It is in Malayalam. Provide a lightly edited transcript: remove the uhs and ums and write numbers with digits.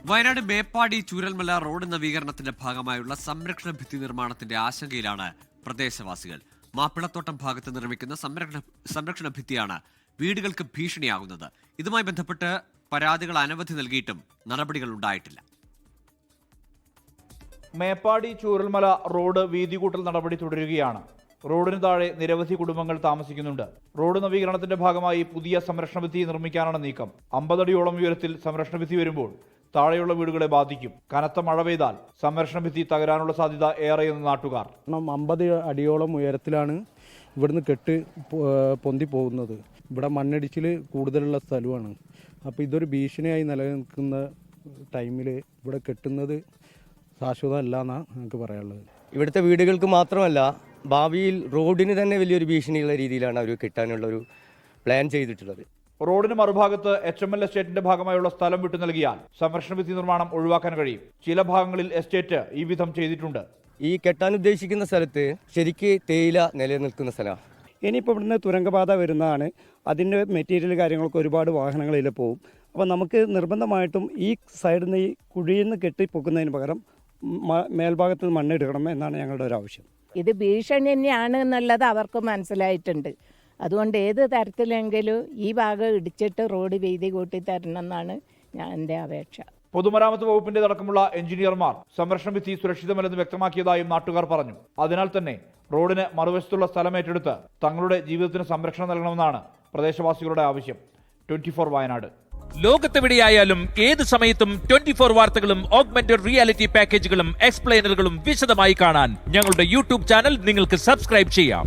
വയനാട് മേപ്പാടി ചൂരൽമല റോഡ് നവീകരണത്തിന്റെ ഭാഗമായുള്ള സംരക്ഷണ ഭിത്തി നിർമ്മാണത്തിന്റെ ആശങ്കയിലാണ് പ്രദേശവാസികൾ. മാപ്പിളത്തോട്ടം ഭാഗത്ത് നിർമ്മിക്കുന്ന സംരക്ഷണ ഭിത്തിയാണ് വീടുകൾക്ക് ഭീഷണിയാകുന്നത്. ഇതുമായി ബന്ധപ്പെട്ട് പരാതികൾ അനവധി നൽകിയിട്ടും നടപടികൾ ഉണ്ടായിട്ടില്ല. മേപ്പാടി ചൂരൽമല റോഡ് വീതികൂട്ടൽ നടപടി തുടരുകയാണ്. റോഡിന് താഴെ നിരവധി കുടുംബങ്ങൾ താമസിക്കുന്നുണ്ട്. റോഡ് നവീകരണത്തിന്റെ ഭാഗമായി പുതിയ സംരക്ഷണ ഭിത്തി നിർമ്മിക്കാനാണ് നീക്കം. 50 അടിയോളം ഉയരത്തിൽ സംരക്ഷണ ഭിത്തി വരുമ്പോൾ താഴെയുള്ള വീടുകളെ ബാധിക്കും. കനത്ത മഴ പെയ്താൽ സംരക്ഷണ ഭിത്തി തകരാനുള്ള സാധ്യത ഏറെയെന്ന് നാട്ടുകാർ. 50 അടിയോളം ഉയരത്തിലാണ് ഇവിടുന്ന് കെട്ട് പൊന്തി പോകുന്നത്. ഇവിടെ മണ്ണിടിച്ചിൽ കൂടുതലുള്ള സ്ഥലമാണ്. അപ്പോൾ ഇതൊരു ഭീഷണിയായി നിലനിൽക്കുന്ന ടൈമിൽ ഇവിടെ കെട്ടുന്നത് ശാശ്വതമല്ല എന്നാണ് നമുക്ക് പറയാനുള്ളത്. ഇവിടുത്തെ വീടുകൾക്ക് മാത്രമല്ല, ഭാവിയിൽ റോഡിന് തന്നെ വലിയൊരു ഭീഷണിയുള്ള രീതിയിലാണ് അവർ കെട്ടാനുള്ള ഒരു പ്ലാൻ ചെയ്തിട്ടുള്ളത്. റോഡിന് മറുഭാഗത്ത് HML എസ്റ്റേറ്റിന്റെ ഭാഗമായുള്ള സ്ഥലം വിട്ടു നൽകിയാൽ സംരക്ഷണ ഭിത്തി നിർമ്മാണം ഒഴിവാക്കാൻ കഴിയും. ചില ഭാഗങ്ങളിൽ എസ്റ്റേറ്റ് ഈ വിധം ചെയ്തിട്ടുണ്ട്. ഈ കെട്ടാൻ ഉദ്ദേശിക്കുന്ന സ്ഥലത്ത് ശരിക്ക് തേയില നിലനിൽക്കുന്ന സ്ഥലമാണ്. ഇനിയിപ്പോൾ ഇവിടുന്ന് തുരങ്കപാത വരുന്നതാണ്. അതിൻ്റെ മെറ്റീരിയൽ കാര്യങ്ങളൊക്കെ ഒരുപാട് വാഹനങ്ങളിൽ പോകും. അപ്പോൾ നമുക്ക് നിർബന്ധമായിട്ടും ഈ സൈഡിൽ നിന്ന് ഈ കുഴിയിൽ നിന്ന് കെട്ടിപ്പൊക്കുന്നതിന് പകരം മേൽഭാഗത്ത് മണ്ണെടുക്കണം എന്നാണ് ഞങ്ങളുടെ ഒരു ആവശ്യം. ഇത് ഭീഷണി തന്നെയാണ് എന്നുള്ളത് അവർക്ക് മനസ്സിലായിട്ടുണ്ട്. അതുകൊണ്ട് ഏത് തരത്തിലെങ്കിലും ഈ ഭാഗം ഇടിച്ചിട്ട് റോഡ് വീതി കൂട്ടി തരണം എന്നാണ് എൻ്റെ അപേക്ഷ. പൊതുമരാമത്ത് വകുപ്പിന്റേതടക്കമുള്ള എഞ്ചിനീയർമാർ സംരക്ഷണ ഭിത്തി സുരക്ഷിതമല്ലെന്ന് വ്യക്തമാക്കിയതായും നാട്ടുകാർ പറഞ്ഞു. അതിനാൽ തന്നെ റോഡിന് മറുവശത്തുള്ള സ്ഥലം ഏറ്റെടുത്ത് തങ്ങളുടെ ജീവിതത്തിന് സംരക്ഷണം നൽകണമെന്നാണ് പ്രദേശവാസികളുടെ ആവശ്യം. 24 വയനാട്. ലോകത്തെവിടെയായാലും ഏത് സമയത്തും 24 വാർത്തകളും ഓഗ്മെന്റഡ് റിയാലിറ്റി പാക്കേജുകളും എക്സ്പ്ലെയിനറുകളും വിശദമായി കാണാൻ ഞങ്ങളുടെ യൂട്യൂബ് ചാനൽ നിങ്ങൾക്ക് സബ്സ്ക്രൈബ് ചെയ്യാം.